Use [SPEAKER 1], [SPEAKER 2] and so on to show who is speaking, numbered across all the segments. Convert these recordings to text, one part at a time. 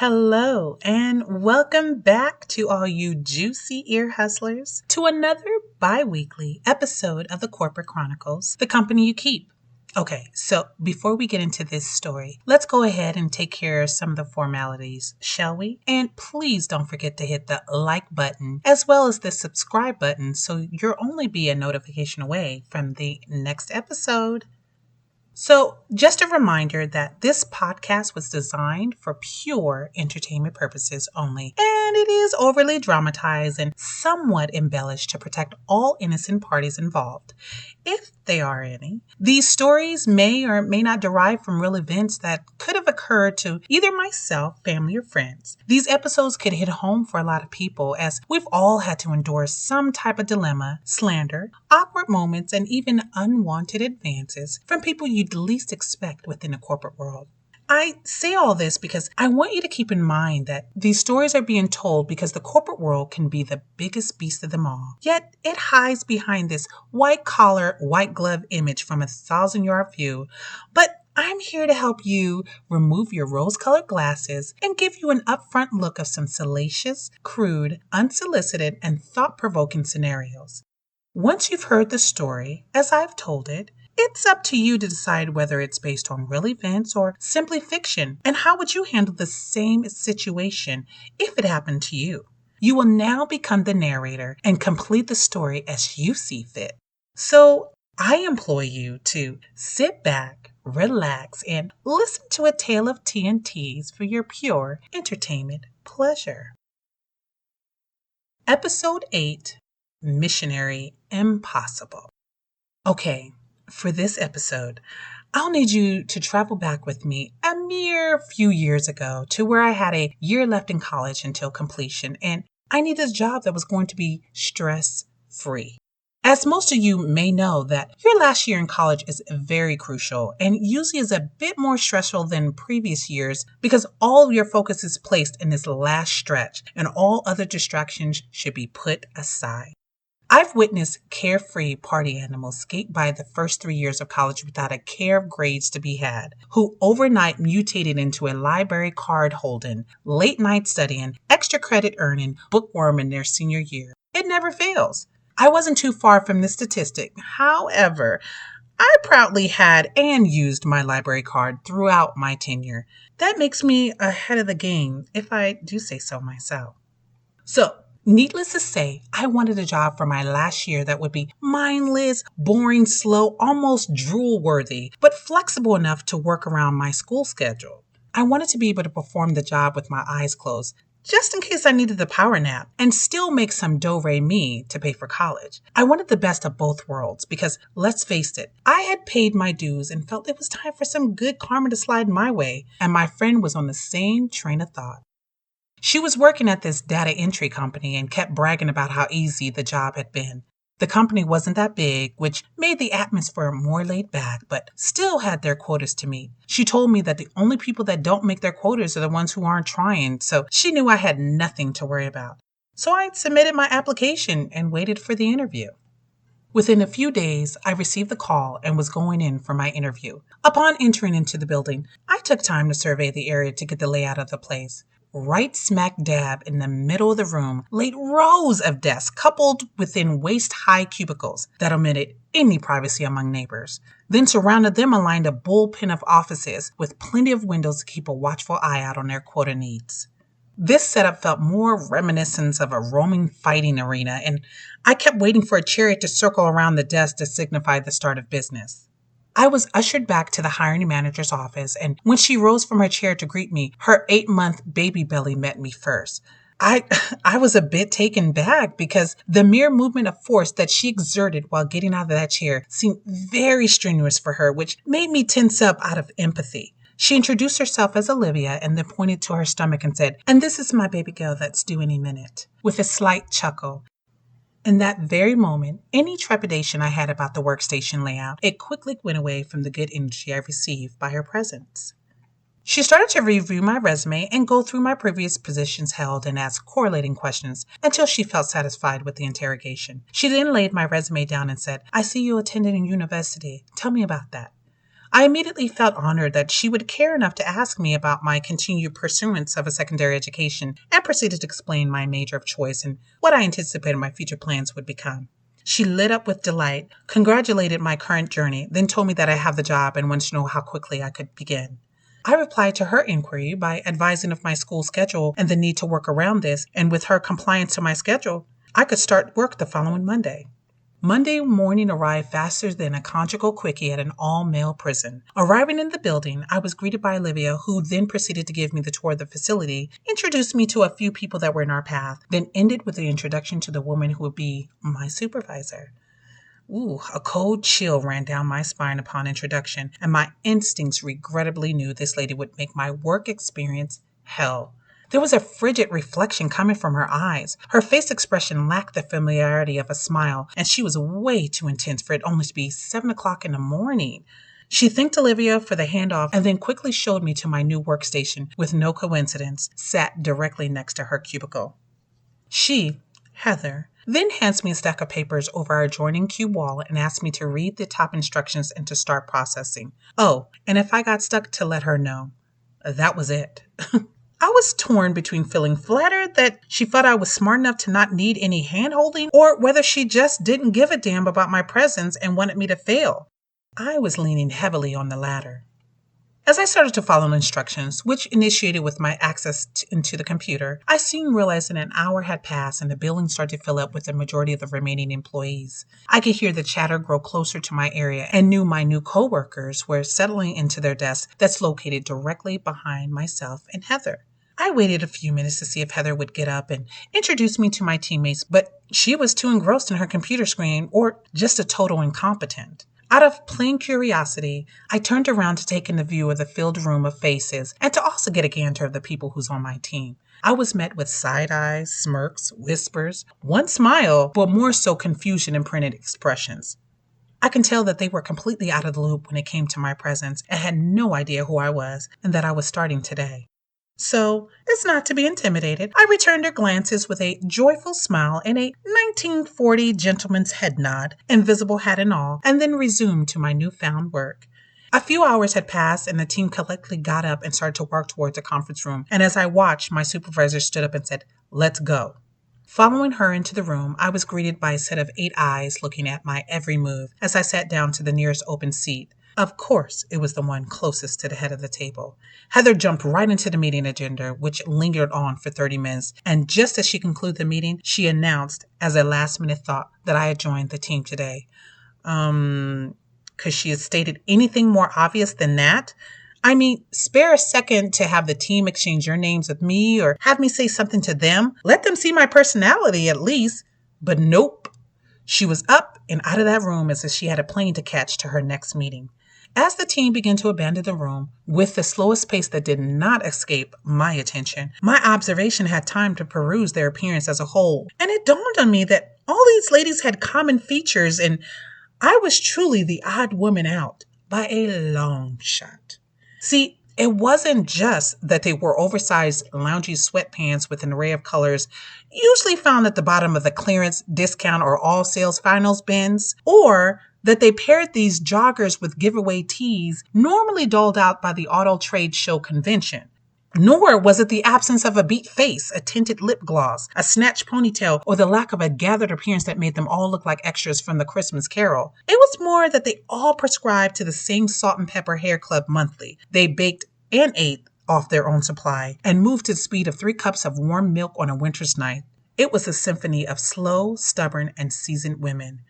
[SPEAKER 1] Hello, and welcome back to all you juicy ear hustlers to another bi weekly episode of the Corporate Chronicles, the company you keep. Okay, so before we get into this story, let's go ahead and take care of some of the formalities, shall we? And please don't forget to hit the like button as well as the subscribe button so you'll only be a notification away from the next episode. So, just a reminder that this podcast was designed for pure entertainment purposes only, and it is overly dramatized and somewhat embellished to protect all innocent parties involved, if there are any. These stories may or may not derive from real events that could have occurred to either myself, family, or friends. These episodes could hit home for a lot of people as we've all had to endure some type of dilemma, slander, awkward moments, and even unwanted advances from people you'd least expect within the corporate world. I say all this because I want you to keep in mind that these stories are being told because the corporate world can be the biggest beast of them all. Yet it hides behind this white collar, white glove image from 1,000-yard view. But I'm here to help you remove your rose-colored glasses and give you an upfront look of some salacious, crude, unsolicited, and thought-provoking scenarios. Once you've heard the story, as I've told it, it's up to you to decide whether it's based on real events or simply fiction, and how would you handle the same situation if it happened to you. You will now become the narrator and complete the story as you see fit. So I implore you to sit back, relax, and listen to a tale of TNTs for your pure entertainment pleasure. Episode 8, Missionary Impossible. Okay, for this episode, I'll need you to travel back with me a mere few years ago to where I had a year left in college until completion, and I needed a job that was going to be stress-free. As most of you may know, that your last year in college is very crucial and usually is a bit more stressful than previous years because all of your focus is placed in this last stretch and all other distractions should be put aside. I've witnessed carefree party animals skate by the first 3 years of college without a care of grades to be had, who overnight mutated into a library card holding, late night studying, extra credit earning, bookworm in their senior year. It never fails. I wasn't too far from this statistic. However, I proudly had and used my library card throughout my tenure. That makes me ahead of the game, if I do say so myself. So, needless to say, I wanted a job for my last year that would be mindless, boring, slow, almost drool-worthy, but flexible enough to work around my school schedule. I wanted to be able to perform the job with my eyes closed, just in case I needed a power nap, and still make some do-re-mi to pay for college. I wanted the best of both worlds because, let's face it, I had paid my dues and felt it was time for some good karma to slide my way, and my friend was on the same train of thought. She was working at this data entry company and kept bragging about how easy the job had been. The company wasn't that big, which made the atmosphere more laid back, but still had their quotas to meet. She told me that the only people that don't make their quotas are the ones who aren't trying, so she knew I had nothing to worry about. So I submitted my application and waited for the interview. Within a few days, I received the call and was going in for my interview. Upon entering into the building, I took time to survey the area to get the layout of the place. Right smack dab in the middle of the room laid rows of desks coupled within waist-high cubicles that omitted any privacy among neighbors. Then surrounded them aligned a bullpen of offices with plenty of windows to keep a watchful eye out on their quota needs. This setup felt more reminiscent of a Roman fighting arena, and I kept waiting for a chariot to circle around the desk to signify the start of business. I was ushered back to the hiring manager's office, and when she rose from her chair to greet me, her 8-month baby belly met me first. I was a bit taken back because the mere movement of force that she exerted while getting out of that chair seemed very strenuous for her, which made me tense up out of empathy. She introduced herself as Olivia and then pointed to her stomach and said, "And this is my baby girl that's due any minute," with a slight chuckle. In that very moment, any trepidation I had about the workstation layout, it quickly went away from the good energy I received by her presence. She started to review my resume and go through my previous positions held and ask correlating questions until she felt satisfied with the interrogation. She then laid my resume down and said, "I see you attended a university. Tell me about that." I immediately felt honored that she would care enough to ask me about my continued pursuance of a secondary education and proceeded to explain my major of choice and what I anticipated my future plans would become. She lit up with delight, congratulated my current journey, then told me that I have the job and wanted to know how quickly I could begin. I replied to her inquiry by advising of my school schedule and the need to work around this, and with her compliance to my schedule, I could start work the following Monday. Monday morning arrived faster than a conjugal quickie at an all-male prison. Arriving in the building, I was greeted by Olivia, who then proceeded to give me the tour of the facility, introduced me to a few people that were in our path, then ended with the introduction to the woman who would be my supervisor. Ooh, a cold chill ran down my spine upon introduction, and my instincts regrettably knew this lady would make my work experience hell. There was a frigid reflection coming from her eyes. Her face expression lacked the familiarity of a smile, and she was way too intense for it only to be 7 o'clock in the morning. She thanked Olivia for the handoff and then quickly showed me to my new workstation, with no coincidence, sat directly next to her cubicle. She, Heather, then hands me a stack of papers over our adjoining cube wall and asked me to read the top instructions and to start processing. Oh, and if I got stuck, to let her know. That was it. I was torn between feeling flattered that she thought I was smart enough to not need any hand-holding, or whether she just didn't give a damn about my presence and wanted me to fail. I was leaning heavily on the latter. As I started to follow instructions, which initiated with my access into the computer, I soon realized that an hour had passed and the building started to fill up with the majority of the remaining employees. I could hear the chatter grow closer to my area and knew my new coworkers were settling into their desks that's located directly behind myself and Heather. I waited a few minutes to see if Heather would get up and introduce me to my teammates, but she was too engrossed in her computer screen or just a total incompetent. Out of plain curiosity, I turned around to take in the view of the filled room of faces and to also get a gander of the people who's on my team. I was met with side eyes, smirks, whispers, one smile, but more so confusion and printed expressions. I can tell that they were completely out of the loop when it came to my presence and had no idea who I was and that I was starting today. So, as not to be intimidated, I returned their glances with a joyful smile and a 1940 gentleman's head nod, invisible hat and all, and then resumed to my newfound work. A few hours had passed and the team collectively got up and started to walk towards the conference room, and as I watched, my supervisor stood up and said, "Let's go." Following her into the room, I was greeted by a set of 8 eyes looking at my every move as I sat down to the nearest open seat. Of course, it was the one closest to the head of the table. Heather jumped right into the meeting agenda, which lingered on for 30 minutes, and just as she concluded the meeting, she announced, as a last-minute thought, that I had joined the team today. Because she had stated anything more obvious than that? I mean, spare a second to have the team exchange your names with me or have me say something to them. Let them see my personality at least. But nope. She was up and out of that room as if she had a plane to catch to her next meeting. As the team began to abandon the room, with the slowest pace that did not escape my attention, my observation had time to peruse their appearance as a whole, and it dawned on me that all these ladies had common features, and I was truly the odd woman out by a long shot. See, it wasn't just that they wore oversized loungy sweatpants with an array of colors usually found at the bottom of the clearance, discount, or all sales finals bins, or that they paired these joggers with giveaway tees normally doled out by the auto trade show convention. Nor was it the absence of a beat face, a tinted lip gloss, a snatched ponytail, or the lack of a gathered appearance that made them all look like extras from the Christmas Carol. It was more that they all prescribed to the same salt and pepper hair club monthly. They baked and ate off their own supply and moved to the speed of 3 cups of warm milk on a winter's night. It was a symphony of slow, stubborn, and seasoned women.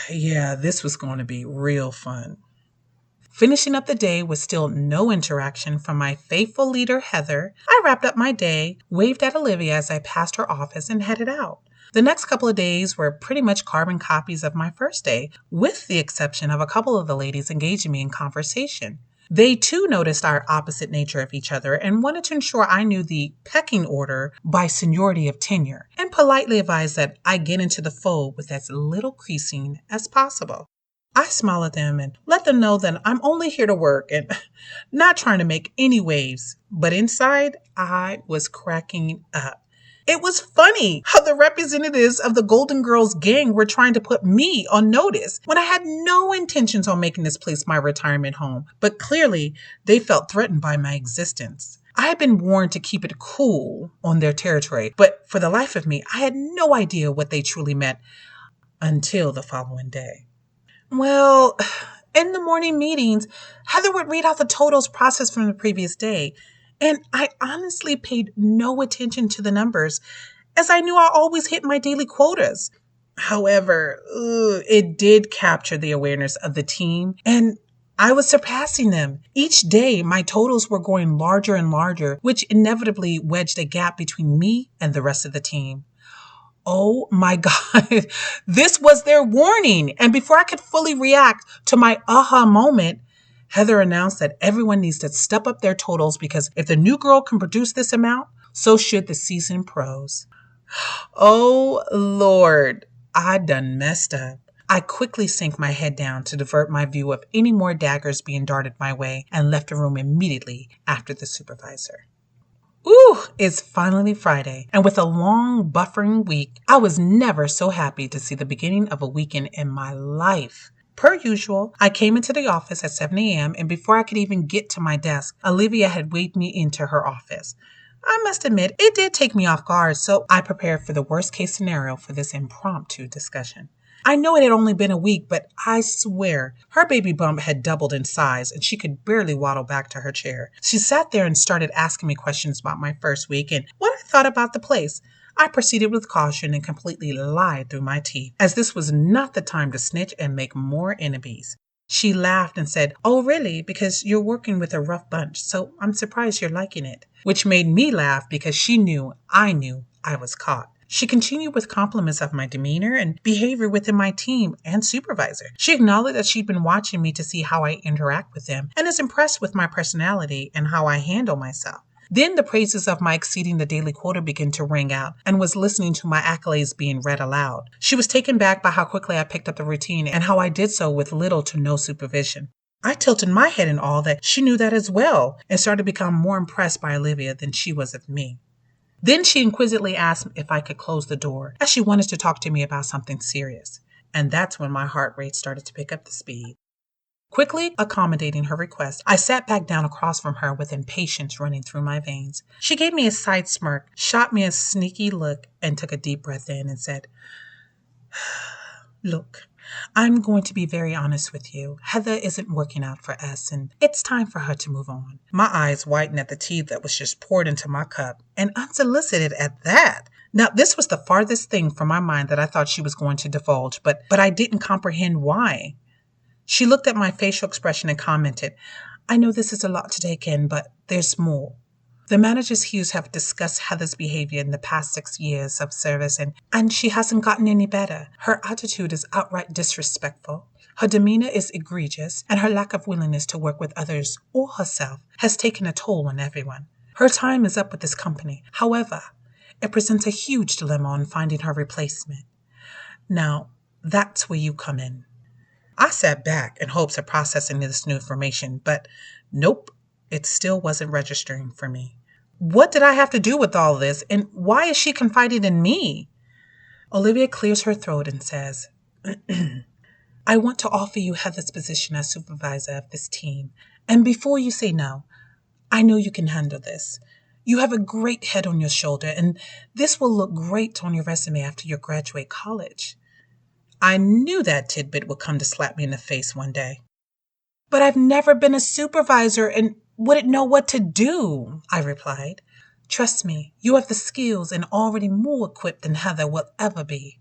[SPEAKER 1] Yeah, this was going to be real fun. Finishing up the day with still no interaction from my faithful leader, Heather, I wrapped up my day, waved at Olivia as I passed her office, and headed out. The next couple of days were pretty much carbon copies of my first day, with the exception of a couple of the ladies engaging me in conversation. They too noticed our opposite nature of each other and wanted to ensure I knew the pecking order by seniority of tenure, and politely advised that I get into the fold with as little creasing as possible. I smile at them and let them know that I'm only here to work and not trying to make any waves, but inside I was cracking up. It was funny how the representatives of the Golden Girls gang were trying to put me on notice when I had no intentions on making this place my retirement home. But clearly, they felt threatened by my existence. I had been warned to keep it cool on their territory, but for the life of me, I had no idea what they truly meant until the following day. Well, in the morning meetings, Heather would read out the totals processed from the previous day, and I honestly paid no attention to the numbers as I knew I always hit my daily quotas. However, it did capture the awareness of the team, and I was surpassing them. Each day, my totals were growing larger and larger, which inevitably wedged a gap between me and the rest of the team. Oh my God, this was their warning. And before I could fully react to my aha moment, Heather announced that everyone needs to step up their totals because if the new girl can produce this amount, so should the seasoned pros. Oh Lord, I done messed up. I quickly sank my head down to divert my view of any more daggers being darted my way and left the room immediately after the supervisor. Ooh, it's finally Friday, and with a long buffering week, I was never so happy to see the beginning of a weekend in my life. Per usual, I came into the office at 7 a.m., and before I could even get to my desk, Olivia had waved me into her office. I must admit, it did take me off guard, so I prepared for the worst case scenario for this impromptu discussion. I know it had only been a week, but I swear her baby bump had doubled in size and she could barely waddle back to her chair. She sat there and started asking me questions about my first week and what I thought about the place. I proceeded with caution and completely lied through my teeth, as this was not the time to snitch and make more enemies. She laughed and said, "Oh, really? Because you're working with a rough bunch, so I'm surprised you're liking it." Which made me laugh because she knew I was caught. She continued with compliments of my demeanor and behavior within my team and supervisor. She acknowledged that she'd been watching me to see how I interact with them and is impressed with my personality and how I handle myself. Then the praises of my exceeding the daily quota began to ring out and was listening to my accolades being read aloud. She was taken back by how quickly I picked up the routine and how I did so with little to no supervision. I tilted my head in awe that she knew that as well and started to become more impressed by Olivia than she was of me. Then she inquisitively asked if I could close the door, as she wanted to talk to me about something serious. And that's when my heart rate started to pick up the speed. Quickly accommodating her request, I sat back down across from her with impatience running through my veins. She gave me a side smirk, shot me a sneaky look, and took a deep breath in and said, "Look, I'm going to be very honest with you. Heather isn't working out for us, and it's time for her to move on." My eyes whitened at the tea that was just poured into my cup, and unsolicited at that. Now, this was the farthest thing from my mind that I thought she was going to divulge, but I didn't comprehend why. She looked at my facial expression and commented, "I know this is a lot to take in, but there's more. The managers Hughes have discussed Heather's behavior in the past 6 years of service, and she hasn't gotten any better. Her attitude is outright disrespectful. Her demeanor is egregious, and her lack of willingness to work with others or herself has taken a toll on everyone. Her time is up with this company. However, it presents a huge dilemma on finding her replacement. Now, that's where you come in." I sat back in hopes of processing this new information, but nope, it still wasn't registering for me. What did I have to do with all this, and why is she confiding in me? Olivia clears her throat and says, "I want to offer you Heather's position as supervisor of this team, and before you say no, I know you can handle this. You have a great head on your shoulder, and this will look great on your resume after you graduate college." I knew that tidbit would come to slap me in the face one day. "But I've never been a supervisor and wouldn't know what to do," I replied. "Trust me, you have the skills and already more equipped than Heather will ever be."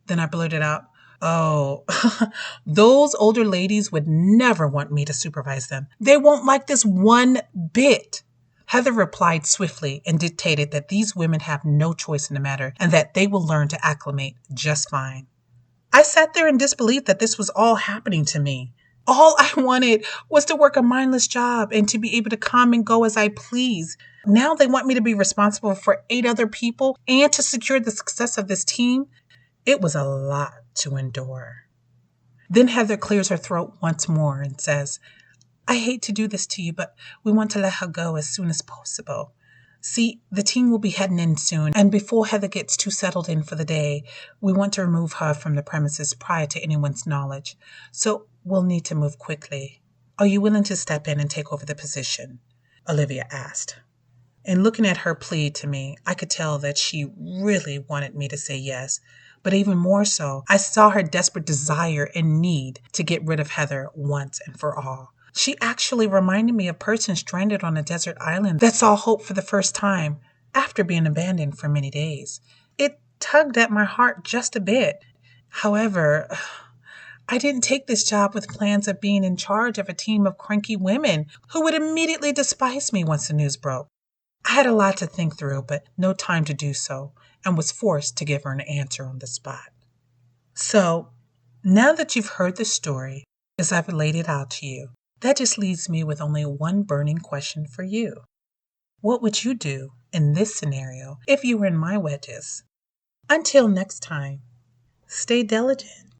[SPEAKER 1] Then I blurted out, "Oh, those older ladies would never want me to supervise them. They won't like this one bit." Heather replied swiftly and dictated that these women have no choice in the matter and that they will learn to acclimate just fine. I sat there in disbelief that this was all happening to me. All I wanted was to work a mindless job and to be able to come and go as I please. Now they want me to be responsible for 8 other people and to secure the success of this team. It was a lot to endure. Then Heather clears her throat once more and says, "I hate to do this to you, but we want to let her go as soon as possible. See, the team will be heading in soon, and before Heather gets too settled in for the day, we want to remove her from the premises prior to anyone's knowledge. So we'll need to move quickly. Are you willing to step in and take over the position? Olivia asked. And looking at her plea to me, I could tell that she really wanted me to say yes. But even more so, I saw her desperate desire and need to get rid of Heather once and for all. She actually reminded me of a person stranded on a desert island that saw hope for the first time after being abandoned for many days. It tugged at my heart just a bit. However, I didn't take this job with plans of being in charge of a team of cranky women who would immediately despise me once the news broke. I had a lot to think through, but no time to do so, and was forced to give her an answer on the spot. So, now that you've heard the story, as I've laid it out to you, that just leaves me with only one burning question for you. What would you do in this scenario if you were in my wedges? Until next time, stay diligent.